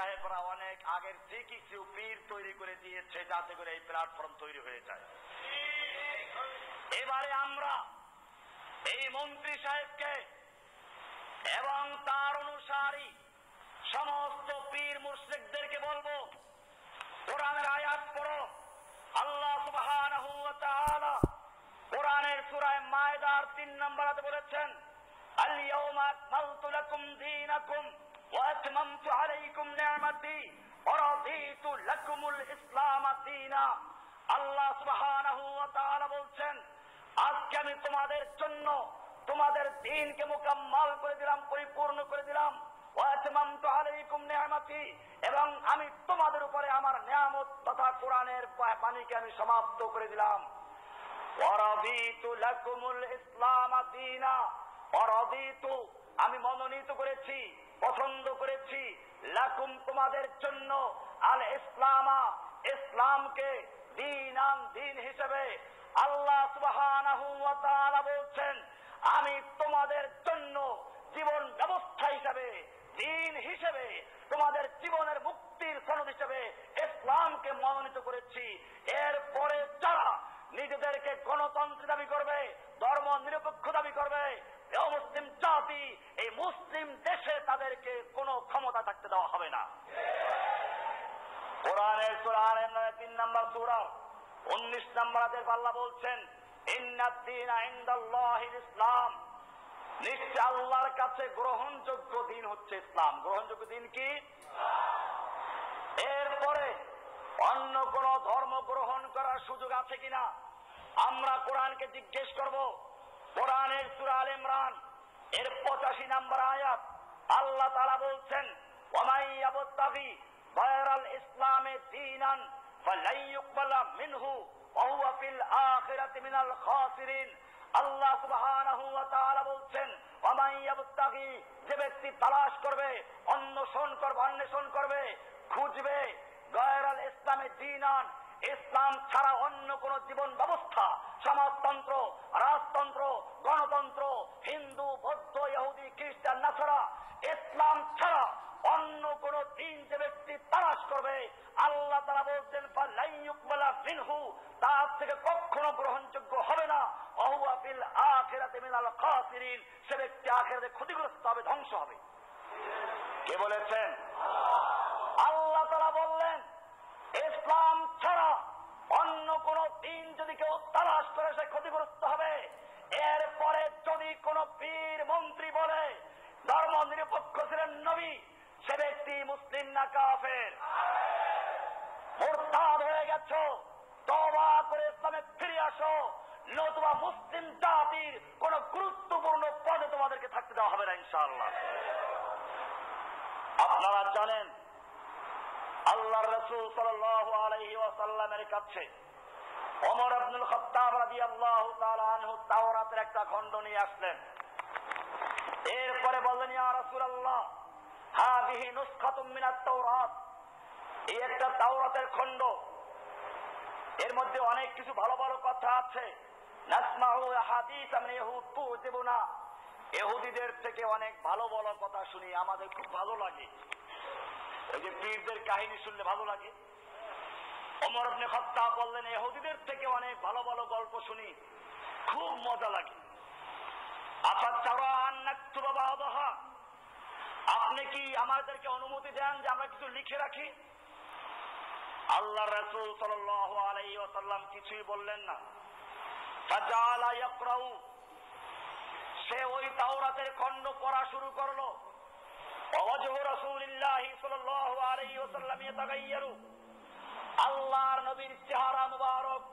সাহেবরা অনেক আগের থেকে কিছু পীর তৈরি করে দিয়েছে যাতে করে এই প্ল্যাটফর্ম তৈরি হয়ে যায়। এবারে আমরা এই মন্ত্রী সাহেবকে এবং তার অনুসারী সমস্ত পীর মুশরিকদেরকে বলবো, কোরআনের আয়াত পড়ো। আল্লাহ সুবহানাহু ওয়া তাআলা কোরআনের সূরা মায়দার 3 নম্বর আয়াতে বলেছেন, আল ইয়াউমা আকমালতু লাকুম দীনাকুম ওয়া আতমামতু আলাইকুম নি'মাতি ওয়া রাদিতু লাকুমুল ইসলাম দীনা। আল্লাহ সুবহানাহু ওয়া তাআলা বলছেন, আজকে আমি তোমাদের জন্য তোমাদের দ্বীনকে মুকাম্মাল করে দিলাম, পরিপূর্ণ করে দিলাম। ওয়া আতমামতু আলাইকুম নি'মাতি, এবং আমি তোমাদের উপরে আমার নিয়ামত তথা কোরআনের বাণীকে আমি সমাপ্ত করে দিলাম। ওয়া রাদিতু লাকুমুল ইসলাম দীনা, ওয়া রাদিতু আমি মনোনীত করেছি, পছন্দ করেছি, লাকুম তোমাদের জন্য, আল ইসলামা ইসলামকে, দীনান দিন হিসেবে। আল্লাহ সুবহানাহু ওয়া তাআলা বলছেন, আমি তোমাদের জন্য জীবন ব্যবস্থা হিসেবে, দিন হিসেবে, তোমাদের জীবনের মুক্তির সনদ হিসেবে ইসলামকে মনোনীত করেছি। এরপরে যারা নিজেদেরকে গণতন্ত্র দাবি করবে, ধর্ম নিরপেক্ষ দাবি করবে, মুসলিম জাতি, এই মুসলিম দেশে তাদেরকে কোনো ক্ষমতা থাকতে দেওয়া হবে না। কোরআনের সূরা আল ইমরানের 3 নম্বর সূরা 19 নম্বর আয়াতে আল্লাহ বলছেন, ইন্নাদ দীনা ইনদাল্লাহিল ইসলাম, নিশ্চয় আল্লাহর কাছে গ্রহণযোগ্য দিন হচ্ছে ইসলাম। গ্রহণযোগ্য দিন কি? এরপরে অন্য কোন ধর্ম গ্রহণ করার সুযোগ আছে কিনা আমরা কোরআনকে জিজ্ঞেস করব। কোরআনের সূরা আল ইমরান এর 85 নম্বর আয়াত আল্লাহ তাআলা বলছেন, ওয়া মান ইয়াবতাগি গায়রাল ইসলামি দীনান ফালাই ইউকবালা মিনহু ওয়া হুয়া ফিল আখিরাতি মিনাল খাসিরিন। আল্লাহ সুবহানাহু ওয়া তাআলা বলছেন, ওয়া মান ইয়াবতাগি, যে ব্যক্তি তালাশ করবে, অন্বেষণ করবে, খুঁজবে, গায়রাল ইসলামি দীনান, ইসলাম ছাড়া অন্য কোন জীবন ব্যবস্থা, সমাজতন্ত্র, রাজতন্ত্র, গণতন্ত্র, হিন্দু, বৌদ্ধ, ইহুদি, খ্রিস্টান, নাসারা, ইসলাম ছাড়া অন্য কোন দিন যে ব্যক্তি তালাশ করবে, আল্লাহ তাআলা বলছেন, ফালাই ইউকবালা মিনহু, তার থেকে কখনো গ্রহণযোগ্য হবে না, ওয়া হুয়া ফিল আখিরাতি মিনাল খাসিরিন, সে ব্যক্তি আখিরাতে ক্ষতিগ্রস্ত হবে, ধ্বংস হবে। কে বলেছেন? আল্লাহ তাআলা বললেন, ইসলাম ছাড়া অন্য কোন দিন যদি কেউ তালাশ করে সে ক্ষতিগ্রস্ত হবে। এরপরে যদি কোন পীর মন্ত্রী বলে ধর্ম নিরপেক্ষ ছিলেন নবী, সে ব্যক্তি মুসলিম না কাফের? মুরতাদ হয়ে গেছো, তওবা করে ইসলামে ফিরে আসো, নতুবা মুসলিম জাতির কোন গুরুত্বপূর্ণ পদে তোমাদেরকে থাকতে দেওয়া হবে না ইনশাআল্লাহ। আপনারা জানেন আল্লাহর রাসূল সাল্লাল্লাহু আলাইহি ওয়াসাল্লামের কাছে ওমর ইবনুল খাত্তাব রাদিয়াল্লাহু তাআলা আনহু তাওরাতের একটা খণ্ড নিয়ে আসলেন। এরপরে বললেন, ইয়া রাসূলুল্লাহ, হাযিহি নুসখাতুম মিনাত তাওরাত, এই একটা তাওরাতের খণ্ড, এর মধ্যে অনেক কিছু ভালো ভালো কথা আছে। নাসমাউ হাদিস মিন ইয়াহুদ তুজিবুনা, ইহুদিদের থেকে অনেক ভালো ভালো কথা শুনি, আমাদের খুব ভালো লাগে। ওই যে পীরদের কাহিনী শুনলে ভালো লাগে। ওমর ইবনে খাত্তাব বললেন, ইহুদিদের থেকে অনেক ভালো ভালো গল্প শুনি, খুব মজা লাগে। আপনি কি আমাদেরকে অনুমতি দেন যে আমরা কিছু লিখে রাখি? আল্লাহর রাসূল সাল্লাল্লাহু আলাইহি ওয়াসাল্লাম কিছুই বললেন না। ফাজালা ইয়াকরাউ, সে ওই তাওরাতের খণ্ড পড়া শুরু করলো। ওয়াজহু রাসূলিল্লাহি সাল্লাল্লাহু আলাইহি ওয়াসাল্লাম ইয়াতাগায়্যারু, আল্লাহর নবীর চেহারা মুবারক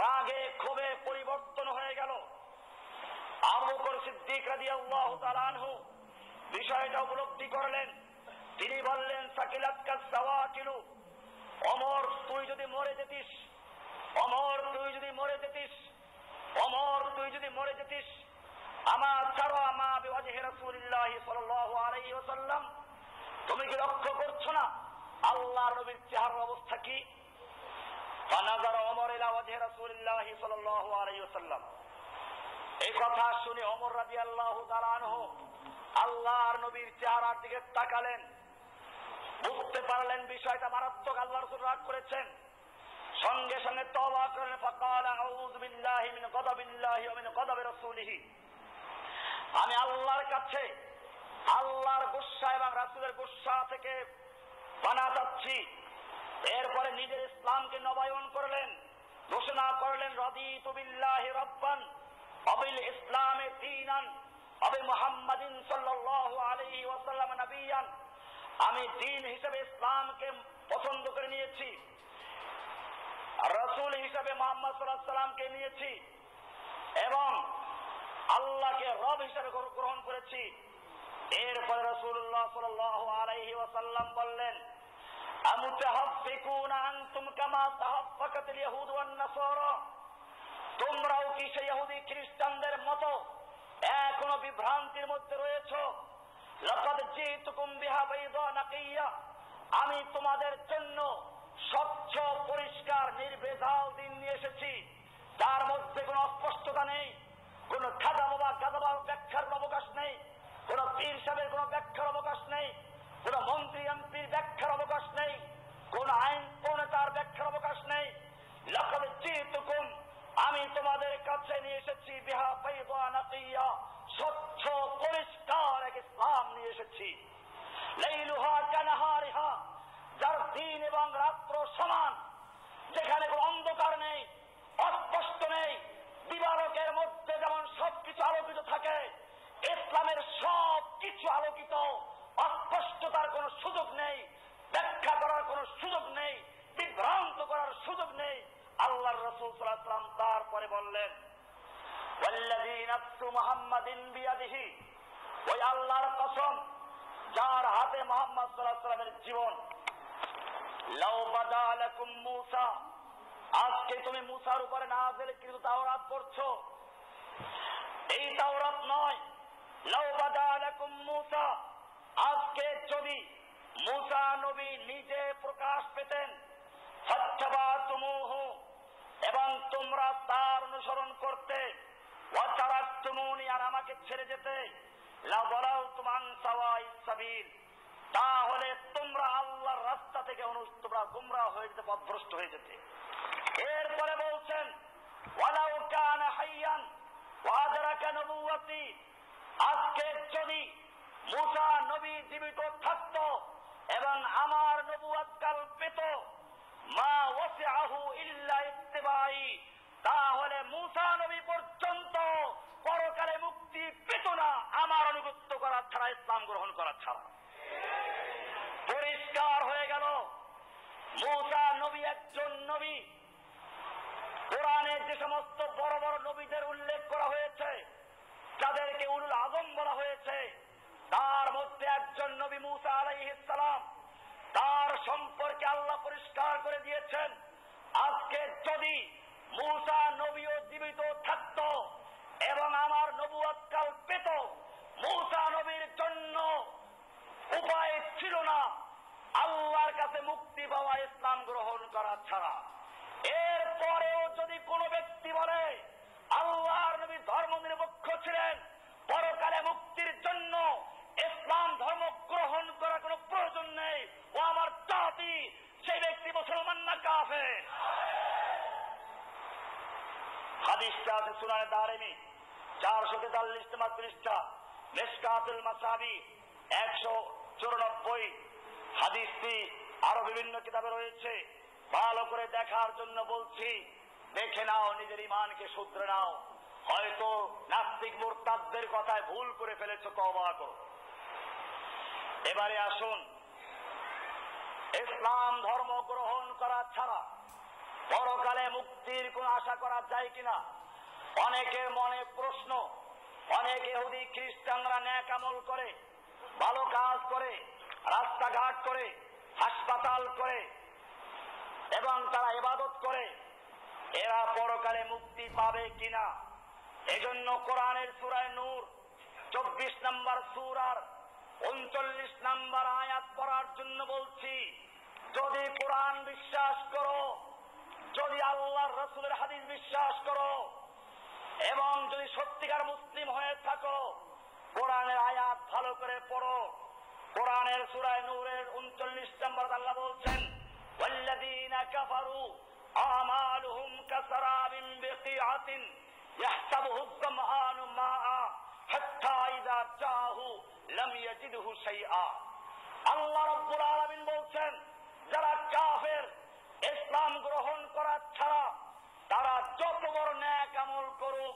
রাগে ক্ষোভে পরিবর্তন হয়ে গেল। আবু বকর সিদ্দিক রাদিয়াল্লাহু তাআলা আনহু বিষয়টা উপলব্ধি করলেন। তিনি বললেন, সাকিলাতকা সাওয়াকিলু, ওমর তুই যদি মরে যেতিস, ওমর তুই যদি মরে যেতিস, ওমর তুই যদি মরে যেতিস, আমার ছাড়া মা বিওয়াজহি রাসূলিল্লাহি সাল্লাল্লাহু আলাইহি ওয়াসাল্লাম, তুমি কি লক্ষ্য করছো না আল্লাহর নবীর চেহারার অবস্থা কি? ফানাযারা ওমর ইলা ওয়াজহি রাসূলিল্লাহি সাল্লাল্লাহু আলাইহি ওয়াসাল্লাম, এই কথা শুনে ওমর রাদিয়াল্লাহু তাআলা আনহু আল্লাহর নবীর চেহারার দিকে তাকালেন। পারলেন বিষয়টা মারাত্মক, আল্লাহ রাসূল রাগ করেছেন, সঙ্গে সঙ্গে তওবা করলেন। ফাকালা আউযু বিল্লাহি মিন গাদাবিল্লাহি ওয়া মিন গাদাবি রাসূলিহি, আমি আল্লাহর কাছে আল্লাহর গুসা এবং রাসূলের গুসা থেকে পানাহ চাচ্ছি। এরপরে নিজের ইসলামকে নবায়ন করলেন, ঘোষণা করলেন রাদিতু বিল্লাহি রাব্বান ওয়া বিল ইসলামি দীনান ওয়া বি মুহাম্মাদিন সাল্লাল্লাহু আলাইহি ওয়াসাল্লাম নবিয়ান, আমি দ্বীন হিসেবে ইসলামকে পছন্দ করে নিয়েছি, রাসূল হিসেবে মুহাম্মদ সাল্লাল্লাহু আলাইহি ওয়াসাল্লামকে নিয়েছি এবং আল্লাহকে রব হিসেবে গ্রহণ করেছি। এরপরে রাসূলুল্লাহ সাল্লাল্লাহু আলাইহি ওয়াসাল্লাম বললেন, আমুতাহাফিকুনা আনতুম কামা তাহাফফাকাতিল ইয়াহুদ ওয়ান নাসারা, তোমরাও কি সেই ইহুদি খ্রিস্টানদের মতো এখনো বিভ্রান্তির মধ্যে রয়েছো? লাকাদ জিতুকুম বিহা বাইদা নাকিয়া, আমি তোমাদের জন্য স্বচ্ছ পরিষ্কার নির্ভেজাল দিন নিয়ে এসেছি, তার মধ্যে কোনো অস্পষ্টতা নেই, কোন খাজা বাবা গাজা বাবার ব্যাখ্যার অবকাশ নেই, কোন পীর সাহেবের কোন ব্যাখ্যার অবকাশ নেই, কোন মন্ত্রী এমপির ব্যাখ্যার অবকাশ নেই, কোন আইন প্রণেতার ব্যাখ্যার অবকাশ নেই। লাকাদ জিতুকুম, আমি তোমাদের কাছে নিয়ে এসেছি বিহা বাইদা নাকিয়া, স্বচ্ছ পরিষ্কার এক ইসলাম নিয়ে এসেছি। লাইলুহা কানাহারিহা, যার দিন এবং রাত্র সমান, যেখানে কোনো অন্ধকার নেই, অস্পষ্ট নেই, দিবালোকের মধ্যে যেমন সবকিছু আলোকিত থাকে, ইসলামের সব কিছু আলোকিত, অস্পষ্টতার কোনো সুযোগ নেই, ব্যাখ্যা করার কোনো সুযোগ নেই, বিভ্রান্ত করার সুযোগ নেই। আল্লাহর রাসূল সাল্লাল্লাহু আলাইহি ওয়াসাল্লাম তারপরে বললেন, ওয়াল্লাযী নাফসু মুহাম্মাদিন বিয়াদিহি, ওই আল্লাহর কসম যার হাতে মুহাম্মদ সাল্লাল্লাহু আলাইহি ওয়াসাল্লামের জীবন, লাউ বাদা লাকুম মূসা, আজকে তুমি মুসার উপরে নাযিলকৃত তাওরাত পড়ছো, এই তাওরাত নয়। লাউ বাদা লাকুম মূসা, আজকে যদি মুসা নবী নিজে প্রকাশ পেতেন, ফাত্তাবাতুমুহু, এবং তোমরা তার অনুসরণ করতে, ওয়া তারাকতুমুনি, আর আমাকে ছেড়ে যেতে, লা যালালতুম আন সাওয়াইস সাবিল, তাহলে তোমরা আল্লাহর রাস্তা থেকে তোমরা গোমরাহ হয়ে যেতে, পথভ্রষ্ট হয়ে যেতে। এরপরে বলছেন, ওয়ালাউ কানা হাইয়ান ওয়া আদরাকা নবুওয়াতি, আজকে যদি মুসা নবী জীবিত থাকত এবং আমার নবুয়ত কাল পেত, মা ওয়াসিআহু ইল্লা ইত্তিবাই, তাহলে মুসা নবী পর্যন্ত পরকালে মুক্তি পেত না আমার আনুগত্য করা ছাড়া, ইসলাম গ্রহণ করা ছাড়া। পরিষ্কার হয়ে গেল মুসা নবী একজন নবী। কোরআনে যে সমস্ত বড় বড় নবীদের উল্লেখ করা হয়েছে, যাদেরকে উলুল আযম বলা হয়েছে, তার মধ্যে একজন নবী মুসা আলাইহিস সালাম। তার সম্পর্কে আল্লাহ পরিষ্কার করে দিয়েছেন, আজকে যদি মুসা নবীও জীবিত থাকত এবং আমার নবুয়ত কাল পেত, মুসা নবীর জন্য উপায় ছিল না আল্লাহর কাছে মুক্তি পাওয়া, ইসলাম গ্রহণ করা ছাড়া। এরপরেও যদি কোনো ব্যক্তি বলে আল্লাহর নবী ধর্ম নিরপেক্ষ ছিলেন, পরকালে মুক্তির জন্য ইসলাম ধর্ম গ্রহণ করার কোনো প্রয়োজন নেই, ও আমার জাতি, সেই ব্যক্তি মুসলমান না কাফের। হাদিসটা আছে সুনানে দারিমি 443 নম্বর পৃষ্ঠা, মিশকাতুল মাসাবি 194। হাদিসটি আরো বিভিন্ন কিতাবে রয়েছে, ভালো করে দেখার জন্য বলছি, দেখে নাও, নিজের ঈমানকে শুধরে নাও। হয়তো নাস্তিক মুরতাদদের কথায় ভুল করে ফেলেছো, তওবা করো। এবারে আসুন, ইসলাম ধর্ম গ্রহণ করা ছাড়া পরকালে মুক্তির কোন আশা করা যায় কিনা? অনেকের মনে প্রশ্ন। অনেক ইহুদি খ্রিস্টানরা নেক আমল করে, ভালো কাজ করে, রাস্তাঘাট করে, হাসপাতাল করে এবং তারা ইবাদত করে, এরা পরকালে মুক্তি পাবে কিনা? এজন্য কোরআনের সূরা নূর 24 নম্বর সূরার 39 নম্বর আয়াত পড়ার জন্য বলছি। যদি কোরআন বিশ্বাস করো, যদি আল্লাহর রাসূলের হাদিস বিশ্বাস করো এবং যদি সত্যিকার মুসলিম হয়ে থাকো, কোরআনের আয়াত ভালো করে পড়ো। কোরআনের সূরা নূরের 39 নম্বর নম্বর আল্লাহ বলছেন ওয়াল্লাযীনা কাফারু আমালুহুম কাসারাবিন বিকিআতিন ইয়াহসাবুহু আয-যামআনু মাআ হাত্তা ইযা জাআহু লাম ইয়াজিদহু শাইআ। আল্লাহ রাব্বুল আলামিন বলছেন যারা কাফের, ইসলাম গ্রহণ করা ছাড়া তারা যত বড় নেক আমল করুক,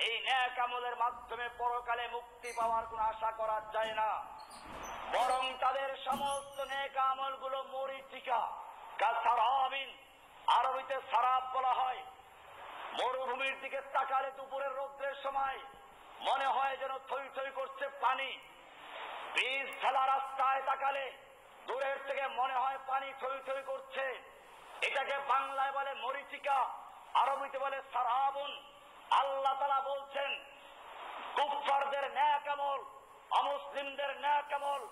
এই নেক আমলের মাধ্যমে পরকালে মুক্তি পাওয়ার কোনো আশা করা যায় না, বরং তাদের সমস্ত নেক আমলগুলো মরীচিকা। কাসারাবিন, আরবিতে সারাব বলা হয়। মরুভূমির দিকে তাকালে দুপুরের রৌদ্রের সময় মনে হয় যেন থই থই করছে পানি। বীজ ফেলা রাস্তায় তাকালে দূরের থেকে মনে হয় পানি থই থই করছে। এটাকে বাংলায় বলে মরীচিকা, আরবিতে বলে সারাবুন। আল্লাহ তাআলা বলছেন কুফফারদের নেক আমল, অমুসলিমদের নেক আমল,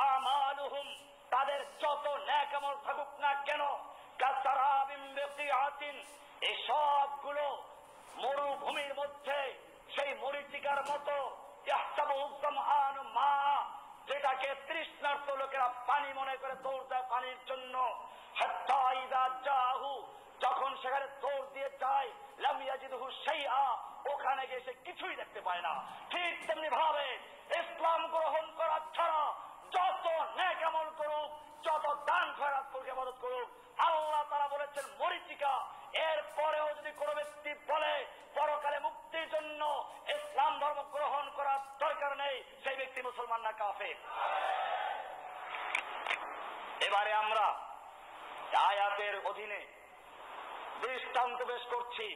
আমালুহুম, তাদের যত নেক আমল থাকুক না কেন, কাসারাবিন বিকিআতিন, এই সবগুলো মরুভূমির মধ্যে সেই মরীচিকার মতো, ইয়াহসাবুহু আয-যামআনু মাআ, যেটাকে তৃষ্ণার্ত লোকেরা পানি মনে করে দৌড় দেয় পানির জন্য। হাত্তা ইযা জাআহু, যখন সেখানে দৌড় দিয়ে যায়, লাম ইয়াজিদহু শাইআ, ওখানে গিয়ে সে কিছুই দেখতে পায় না। ঠিক তেমনি ভাবে ইসলাম গ্রহণ করা ছাড়া যত নেক আমল করুক, যত দান খয়রাত করুক, ইবাদত করুক, আল্লাহ তাআলা বলেছেন মরীচিকা। এরপরেও যদি কোনো ব্যক্তি বলে পরকালে মুক্তির জন্য ইসলাম ধর্ম গ্রহণ করার দরকার নেই, সেই ব্যক্তি মুসলমান না কাফের। এবারে আমরা আয়াতের অধীনে দৃষ্টান্ত পেশ করছি।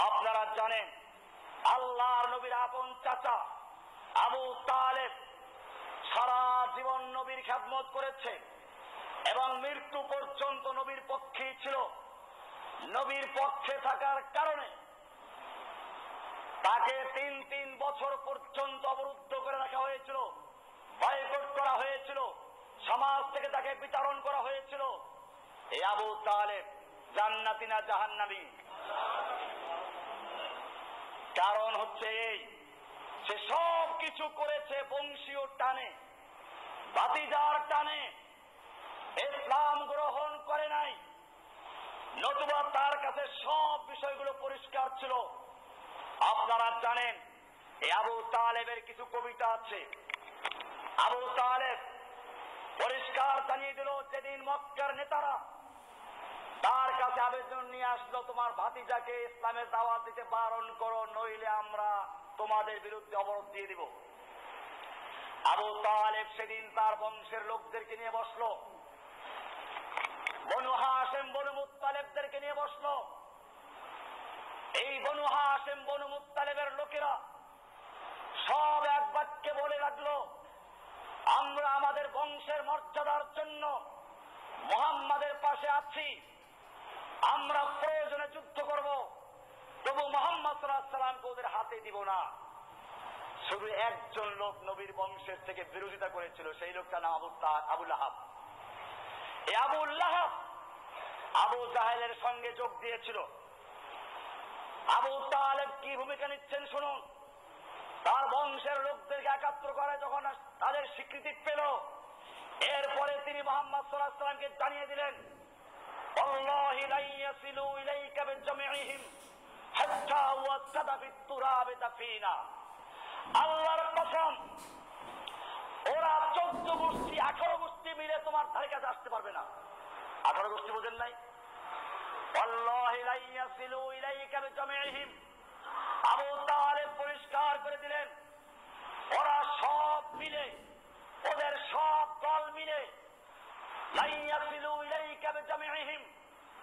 আপনারা জানেন আল্লাহর নবীর আপন চাচা আবু তালেব সারা জীবন নবীর খেদমত করেছে এবং মৃত্যু পর্যন্ত নবীর পক্ষেই ছিল। নবীর পক্ষে থাকার কারণে তাকে ৩ বছর পর্যন্ত অবরুদ্ধ করে রাখা হয়েছিল, বয়কট করা হয়েছিল, সমাজ থেকে তাকে বিতাড়ন করা হয়েছিল। এই আবু তালেব জান্নাতি না জাহান্নামী? কারণ হচ্ছে এই, সে সব কিছু করেছে বংশীয় টানে, ভাতিজার টানে, ইসলাম গ্রহণ করে নাই। নতুবা তার কাছে সব বিষয়গুলো পরিষ্কার ছিল। আপনারা জানেন এই আবু তালেবের কিছু কবিতা আছে। আবু তালেব পরিষ্কার জানিয়ে দিল, যেদিন মক্কার নেতারা তার কাছে আবেদন নিয়ে আসলো, তোমার ভাতিজাকে ইসলামের দাওয়াত দিতে বারণ করো, নইলে আমরা তোমাদের বিরুদ্ধে অবরোধ দিয়ে দিব। আবু তালেব সেদিন তার বংশের লোকদেরকে নিয়ে বসলো, বনু হাশেম বনু মুত্তালিবদেরকে নিয়ে বসলো। এই বনু হাশেম বনু মুত্তালিবের লোকেরা সব এক বাক্যে বলে লাগলো, আমরা আমাদের বংশের মর্যাদার জন্য মুহাম্মাদের পাশে আছি, আমরা প্রয়োজনে যুদ্ধ করব, তবু মুহাম্মদ সাল্লাল্লাহু আলাইহি ওয়াসাল্লামকে ওদের হাতে দিব না। শুধু একজন লোক নবীর বংশের থেকে বিরোধিতা করেছিল, সেই লোকটা নাম আবু লাহাব। এই আবু লাহাব আবু জাহেলের সঙ্গে যোগ দিয়েছিল। আবু তালেব কি ভূমিকা নিচ্ছেন শুনুন। তার বংশের লোকদেরকে একাত্র করে যখন তাদের স্বীকৃতি পেল, এরপরে তিনি মুহাম্মদ সাল্লাল্লাহু আলাইহি ওয়াসাল্লামকে জানিয়ে দিলেন, আল্লাহি লা ইয়াসিলু ইলাইকা বিজামিহিম হাত্তা ওয়াসাদা বিতুরাবি দাফিনা। আল্লাহর কসম, ওরা 14 গোষ্ঠী 18 গোষ্ঠী মিলে তোমার ধারে কাছে আসতে পারবে না। 18 গোষ্ঠী বোঝেন নাই? আল্লাহি লা ইয়াসিলু ইলাইকা বিজামিহিম। আবু তালেব পরিষ্কার করে দিলেন, ওরা সব মিলে, ওদের সব দল মিলে লা ইয়াসিলু ইলাইকা বিজামিহিম,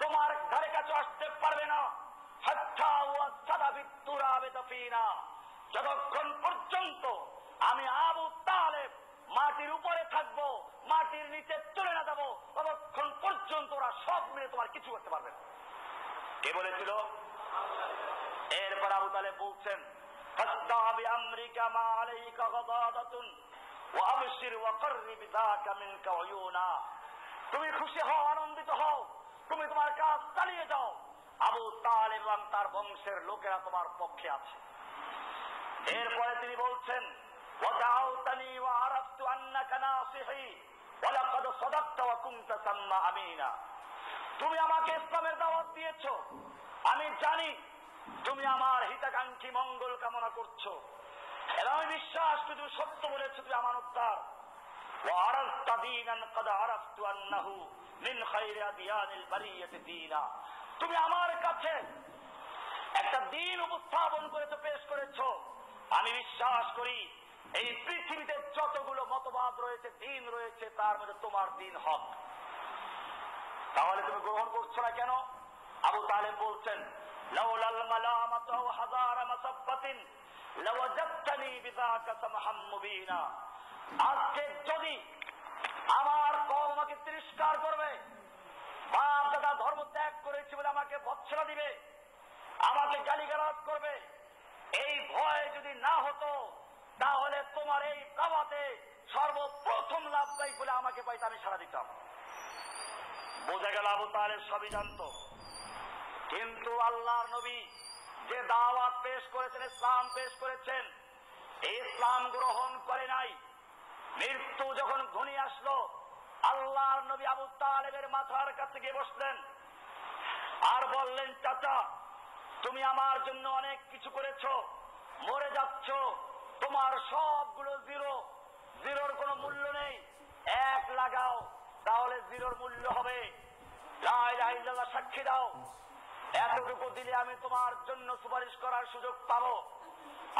তোমার ধারে কাছে আসতে পারবে না। হাত্তা ওয়াসাদা বিতুরাবি দাফিনা, যতক্ষণ পর্যন্ত আমি আবু তালেব মাটির উপরে থাকবো, মাটির নিচে চলে না যাবো, ততক্ষণ পর্যন্ত ওরা সব মিলে তোমার কিছু করতে পারবে না। কে বলেছিল? এরপর আবু তালেব বলছেন, ফাসদা বিআমরিকা মা আলাইকা গাদাদাতুন ওয়া আবশির ওয়া কাররিব যাকা মিনকা উয়ুনা। তুমি খুশি হও, আনন্দিত হও, তুমি তোমার কাজ চালিয়ে যাও, আবু তালেব এবং তার বংশের লোকেরা তোমার পক্ষে আছে। এরপরে তিনি বলছেন, ওয়াদাউতানি ওয়া আরাফতু আন্নাকা নাসিহি ওয়ালাকাদ সাদাকতা ওয়া কুনতা সাম্মা আমিনা। তুমি আমাকে ইসলামের দাওয়াত দিয়েছো, আমি জানি তুমি আমার হিতাকাঙ্ক্ষী মঙ্গল কামনা করছো, এবং আমি বিশ্বাস করি তুমি সত্য বলেছো, তুমি আমানতদার। ওয়া আরাফতা দীনান ক্বাদ আরাফতু আন্নাহু মিন খায়রি আদিয়ানিল বারিয়াতি দীনা। তুমি আমার কাছে একটা দিন উপস্থাপন করেছো, পেশ করেছো, আমি বিশ্বাস করি এই পৃথিবীতে যতগুলো মতবাদ রয়েছে, দিন রয়েছে, তার মধ্যে তোমার দিন হক। তাহলে তুমি গ্রহণ করছো না কেন? আবু তালেব বলছেন, লাউলাল মালামাতু ওয়া হাযারা মাসাব্বাতিন লাওয়াজাদতানি বিযাকা সামহাম মুবিনা। আজকে যদি আমার কওম আমাকে তিরস্কার করবে, বাপ দাদা ধর্ম ত্যাগ করেছি বলে আমাকে ভৎসনা দিবে, আমাকে গালিগালাজ করবে, এই ভয় যদি না হতো তাহলে তোমার এই দাওয়াতে সর্বপ্রথম লাভদায়ী বলে আমাকে পাইতে আমি সাড়া দিতাম। বোঝা গেল আবু তালেব সবই জানতো, কিন্তু আল্লাহর নবী যে দাওয়াত পেশ করেছেন, ইসলাম পেশ করেছেন, এই ইসলাম গ্রহণ করে নাই। মৃত্যু যখন ঘনিয়ে আসলো, আল্লাহর নবী আবু তালেবের মাথার কাছে গিয়ে বসলেন আর বললেন, চাচা তুমি আমার জন্য অনেক কিছু করেছো, মরে যাচ্ছ, তোমার সবগুলো জিরো, জিরোর কোনো মূল্য নেই, এক লাগাও তাহলে জিরোর মূল্য হবে, লা ইলাহা ইল্লাল্লাহ সাক্ষী দাও, এতটুকু দিলে আমি তোমার জন্য সুপারিশ করার সুযোগ পাবো।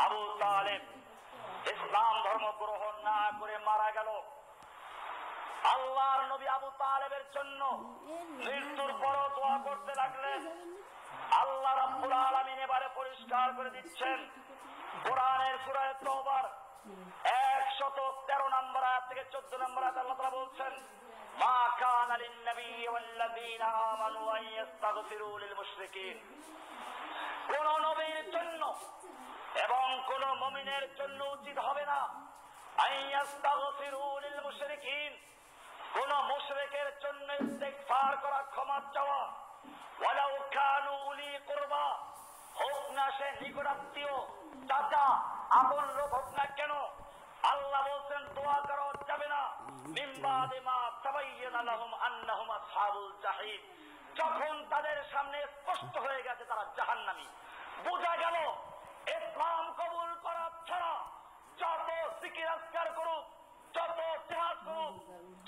আবু তালেব ইসলাম ধর্ম গ্রহণ না করে মারা গেল। আল্লাহর নবী আবু তালেবের জন্য মৃত্যুর পরও দোয়া করতে লাগলেন। আল্লাহ রাব্বুল আলামিন এবারে পরিষ্কার করে দিচ্ছেন, কোরআনের সূরা তাওবার 113 নম্বর আয়াত থেকে 14 নম্বর আয়াত আল্লাহ তাআলা বলছেন, মা কানা লিন-নবী ওয়াল্লাযীনা আমানু আন ইস্তাগফিরু লিল মুশরিকিন। কোন নবীর জন্য এবং কোন মুমিনের জন্য উচিত হবে না আন ইস্তাগফিরু লিল মুশরিকিন, কোন মুশরিকের জন্য ইস্তিগফার করা, ক্ষমা চাওয়া, ওয়ালাউ কানু উলি কুরবা, হোক না সে নিকটাত্মীয়, চাচা, আপন লোক হোক না কেন। আল্লাহ বলছেন দোয়া করা যাবে না মিন বাদি মা তাবায়্যানা লাহুম আন্নাহুম আসহাবুল জাহিম, যখন তাদের সামনে স্পষ্ট হয়ে গেছে তারা জাহান্নামী। বোঝা গেল ইসলাম কবুল করা ছাড়া যত জিকির আজকার করুক, যত জিহাদ করুক,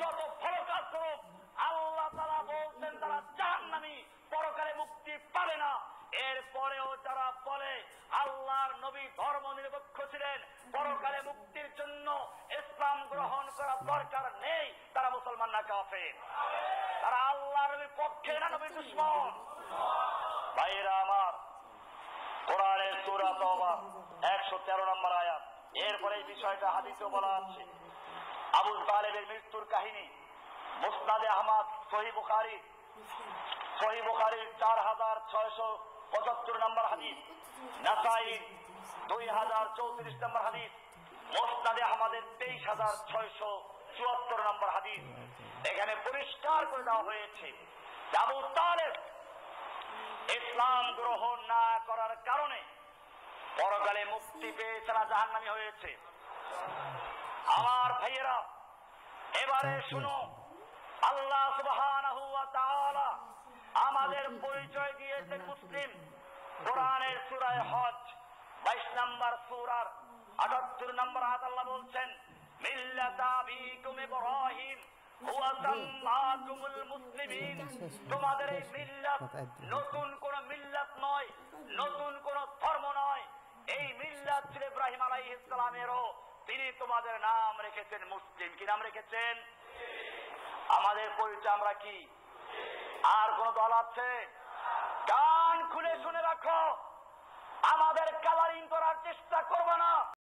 যত ভালো কাজ করুক, আল্লাহ তাআলা বলছেন তারা জাহান্নামী, পরকালে মুক্তি পাবে না। এরপরেও যারা বলে আল্লাহর নবী ধর্ম নিরপেক্ষ ছিলেন, পরকালে মুক্তির জন্য ইসলাম গ্রহণ করা দরকার নেই, তারা মুসলমান না কাফের, তারা আল্লাহর নবীর পক্ষে না নবীর দুশমন। ভাইরা আমার, কোরআনের সূরা তাওবা 113 নম্বর আয়াত, এরপরে এই বিষয়টা হাদিসেও বলা আছে। আবু তালেবের মৃত্যুর কাহিনী মুসনাদে আহমদ, সহিহ বুখারী 4675 নম্বর হাদিস, নাসাঈ 2034 নম্বর হাদিস, মুসনাদে আহমদের 23674 নম্বর হাদিস। এখানে পরিষ্কার করে দেওয়া হয়েছে যে আবু তালেব ইসলাম গ্রহণ না করার কারণে পরকালে মুক্তি পেয়ে তারা জাহান্নামী হয়েছে। আমার ভাইয়েরা, এবারে শুনো, আল্লাহ সুবহানাহু ওয়া তাআলা আমাদের পরিচয় দিয়েছেন মুসলিম। কোরআনের সূরা হজ 22 নম্বর সূরার 78 নম্বর আয়াত আল্লাহ বলছেন, মিল্লাতা আবিকুম ইব্রাহিম হুয়া সাম্মাকুমুল মুসলিমিন। তোমাদের এই মিল্লাত নতুন কোন মিল্লাত নয়, নতুন কোন ধর্ম নয়, এই মিল্লাত ছিল ইব্রাহিম আলাইহিস সালামেরও, তিনি তোমাদের নাম রেখেছেন মুসলিম। কি নাম রেখেছেন? আমাদের পরিচয় আমরা কি? আর কোন দল আছে? কান খুলে শুনে রাখো, আমাদের কালারিং করার চেষ্টা করবে না।